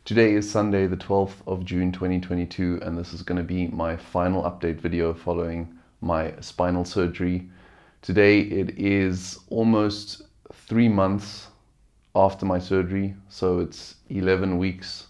Today is Sunday, the 12th of June 2022, and this is going to be my final update video following my spinal surgery. Today it is almost 3 months after my surgery, so it's 11 weeks.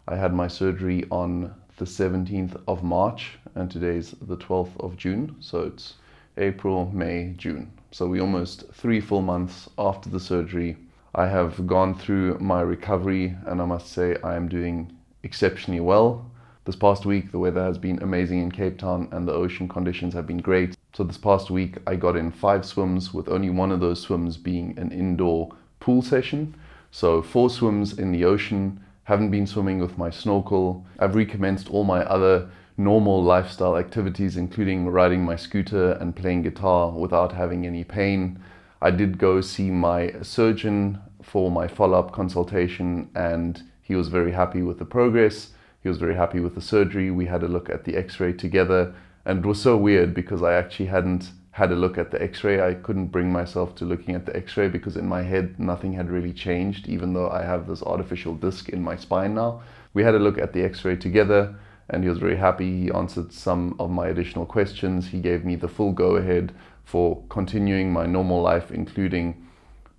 I had my surgery on the 17th of March, and today's the 12th of June, so it's April, May, June. So we're almost 3 full months after the surgery. I have gone through my recovery and I must say I am doing exceptionally well. This past week the weather has been amazing in Cape Town and the ocean conditions have been great. So this past week I got in 5 swims, with only one of those swims being an indoor pool session. So 4 swims in the ocean. Haven't been swimming with my snorkel. I've recommenced all my other normal lifestyle activities, including riding my scooter and playing guitar without having any pain. I did go see my surgeon for my follow-up consultation and he was very happy with the progress. He was very happy with the surgery. We had a look at the x-ray together, and it was so weird because I actually hadn't had a look at the x-ray. I couldn't bring myself to looking at the x-ray because in my head nothing had really changed, even though I have this artificial disc in my spine now. We had a look at the x-ray together and he was very happy. He answered some of my additional questions. He gave me the full go-ahead for continuing my normal life, including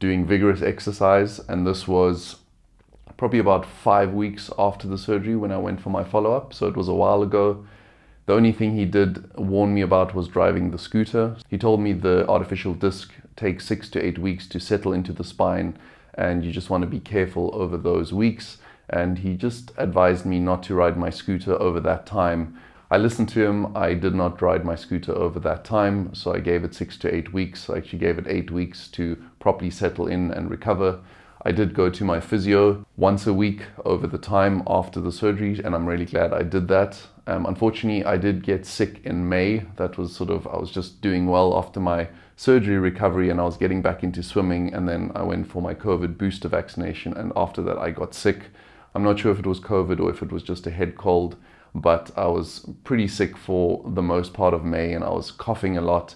doing vigorous exercise. And this was probably about 5 weeks after the surgery when I went for my follow-up, so it was a while ago. The only thing he did warn me about was driving the scooter. He told me the artificial disc takes 6 to 8 weeks to settle into the spine and you just want to be careful over those weeks. And he just advised me not to ride my scooter over that time. I listened to him. I did not ride my scooter over that time, so I gave it 6 to 8 weeks. I actually gave it 8 weeks to properly settle in and recover. I did go to my physio once a week over the time after the surgery, and I'm really glad I did that. Unfortunately, I did get sick in May. That was I was just doing well after my surgery recovery and I was getting back into swimming, and then I went for my COVID booster vaccination, and after that I got sick. I'm not sure if it was COVID or if it was just a head cold, but I was pretty sick for the most part of May and I was coughing a lot.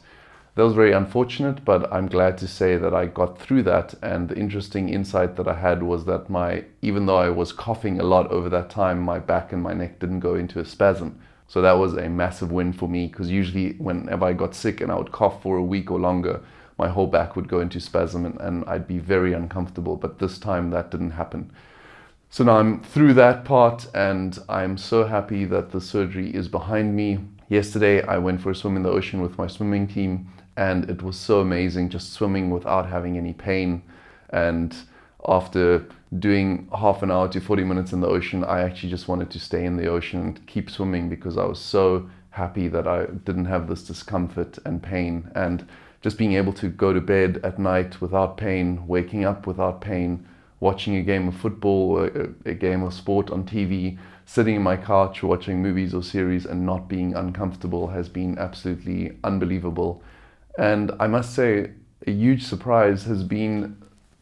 That was very unfortunate, but I'm glad to say that I got through that. And the interesting insight that I had was that even though I was coughing a lot over that time, my back and my neck didn't go into a spasm. So that was a massive win for me, because usually whenever I got sick and I would cough for a week or longer, my whole back would go into spasm and I'd be very uncomfortable. But this time that didn't happen. So now I'm through that part and I'm so happy that the surgery is behind me. Yesterday I went for a swim in the ocean with my swimming team and it was so amazing just swimming without having any pain. And after doing half an hour to 40 minutes in the ocean, I actually just wanted to stay in the ocean and keep swimming because I was so happy that I didn't have this discomfort and pain. And just being able to go to bed at night without pain, waking up without pain, watching a game of football or a game of sport on TV, sitting in my couch watching movies or series and not being uncomfortable has been absolutely unbelievable. And I must say, a huge surprise has been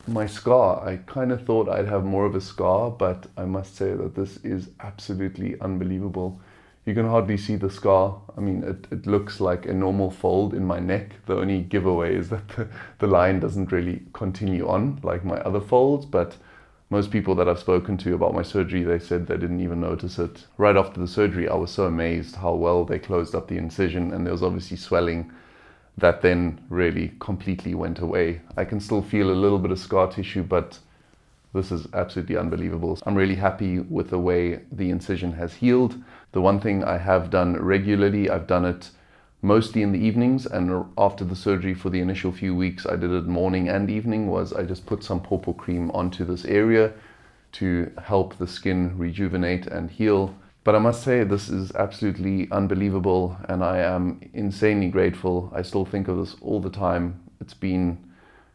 my scar. I kind of thought I'd have more of a scar, but I must say that this is absolutely unbelievable. You can hardly see the scar. I mean, it looks like a normal fold in my neck. The only giveaway is that the line doesn't really continue on like my other folds, but most people that I've spoken to about my surgery, they said they didn't even notice it. Right after the surgery, I was so amazed how well they closed up the incision, and there was obviously swelling that then really completely went away. I can still feel a little bit of scar tissue, but this is absolutely unbelievable. I'm really happy with the way the incision has healed. The one thing I have done regularly, I've done it mostly in the evenings, and after the surgery for the initial few weeks I did it morning and evening, was I just put some pawpaw cream onto this area to help the skin rejuvenate and heal. But I must say this is absolutely unbelievable and I am insanely grateful. I still think of this all the time. It's been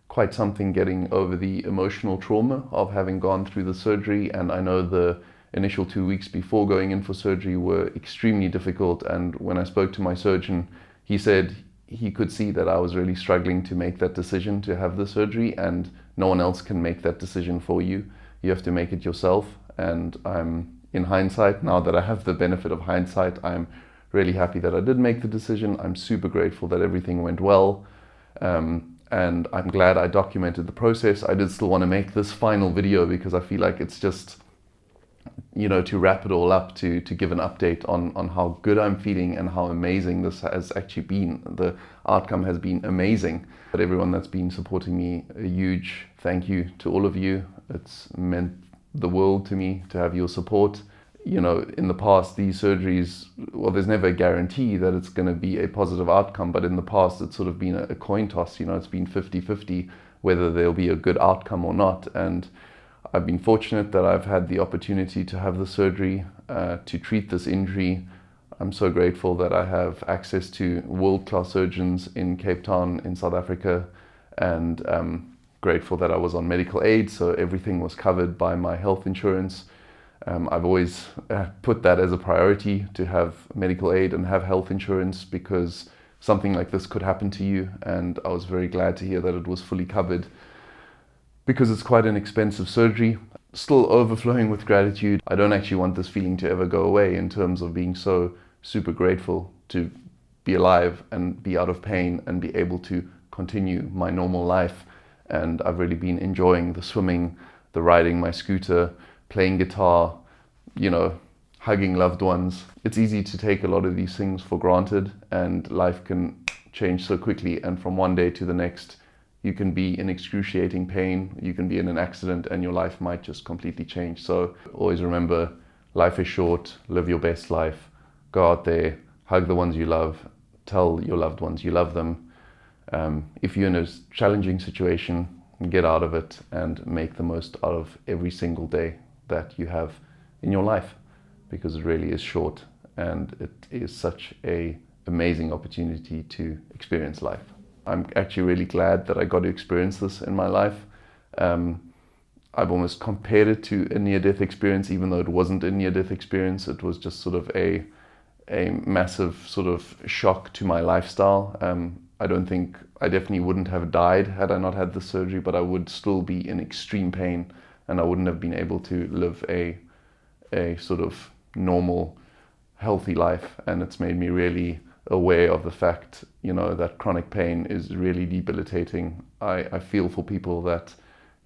quite something getting over the emotional trauma of having gone through the surgery, and I know the initial 2 weeks before going in for surgery were extremely difficult. And when I spoke to my surgeon, he said he could see that I was really struggling to make that decision to have the surgery, and no one else can make that decision for you. You have to make it yourself. And in hindsight, now that I have the benefit of hindsight, I'm really happy that I did make the decision. I'm super grateful that everything went well. And I'm glad I documented the process. I did still want to make this final video because I feel like it's just to wrap it all up, to give an update on how good I'm feeling and how amazing this has actually been. The outcome has been amazing. But everyone that's been supporting me, a huge thank you to all of you. It's meant the world to me to have your support. In the past, these surgeries, well, there's never a guarantee that it's going to be a positive outcome, but in the past, it's sort of been a coin toss. It's been 50-50 whether there'll be a good outcome or not. And I've been fortunate that I've had the opportunity to have the surgery to treat this injury. I'm so grateful that I have access to world-class surgeons in Cape Town in South Africa, and grateful that I was on medical aid, so everything was covered by my health insurance. I've always put that as a priority, to have medical aid and have health insurance, because something like this could happen to you, and I was very glad to hear that it was fully covered, because it's quite an expensive surgery. Still overflowing with gratitude. I don't actually want this feeling to ever go away, in terms of being so super grateful to be alive and be out of pain and be able to continue my normal life. And I've really been enjoying the swimming, the riding my scooter, playing guitar, hugging loved ones. It's easy to take a lot of these things for granted, and life can change so quickly, and from one day to the next, you can be in excruciating pain, you can be in an accident, and your life might just completely change. So always remember, life is short, live your best life, go out there, hug the ones you love, tell your loved ones you love them. If you're in a challenging situation, get out of it and make the most out of every single day that you have in your life, because it really is short, and it is such an amazing opportunity to experience life. I'm actually really glad that I got to experience this in my life. I've almost compared it to a near-death experience, even though it wasn't a near-death experience. It was just sort of a massive sort of shock to my lifestyle. I definitely wouldn't have died had I not had the surgery, but I would still be in extreme pain, and I wouldn't have been able to live a sort of normal, healthy life. And it's made me really aware of the fact, that chronic pain is really debilitating. I feel for people that,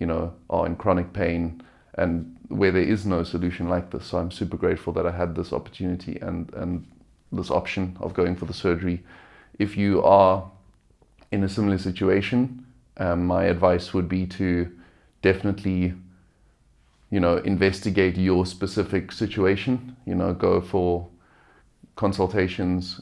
are in chronic pain and where there is no solution like this. So I'm super grateful that I had this opportunity and this option of going for the surgery. If you are in a similar situation, my advice would be to definitely, investigate your specific situation. Go for consultations,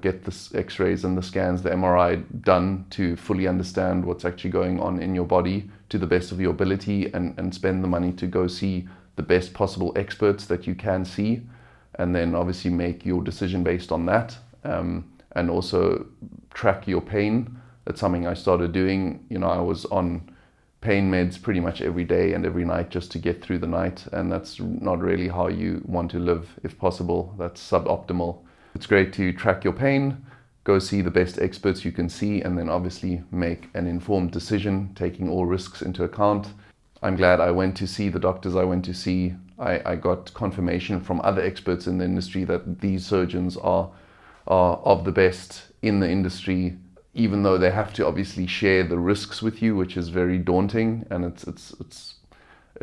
get the x-rays and the scans, the MRI done, to fully understand what's actually going on in your body to the best of your ability, and spend the money to go see the best possible experts that you can see, and then obviously make your decision based on that. And also track your pain. That's something I started doing. I was on pain meds pretty much every day and every night just to get through the night, and that's not really how you want to live. If possible, that's suboptimal. It's great to track your pain, go see the best experts you can see, and then obviously make an informed decision, taking all risks into account. I'm glad I went to see the doctors I went to see. I got confirmation from other experts in the industry that these surgeons are of the best in the industry, even though they have to obviously share the risks with you, which is very daunting, and it's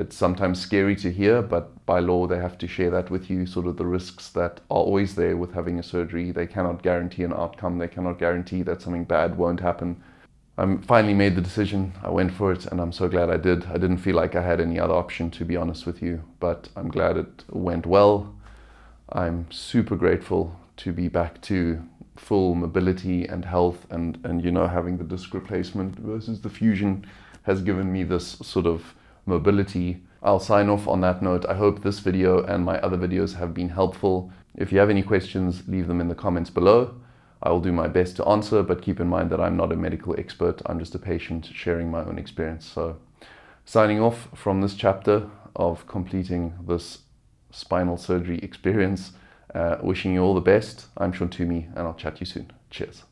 sometimes scary to hear, but by law they have to share that with you, sort of the risks that are always there with having a surgery. They cannot guarantee an outcome, they cannot guarantee that something bad won't happen. I finally made the decision, I went for it, and I'm so glad I did. I didn't feel like I had any other option, to be honest with you, but I'm glad it went well. I'm super grateful to be back to full mobility and health, and having the disc replacement versus the fusion has given me this sort of mobility. I'll sign off on that note. I hope this video and my other videos have been helpful. If you have any questions, leave them in the comments below. I will do my best to answer, but keep in mind that I'm not a medical expert. I'm just a patient sharing my own experience. So signing off from this chapter of completing this spinal surgery experience. Wishing you all the best. I'm Sean Toomey, and I'll chat to you soon. Cheers.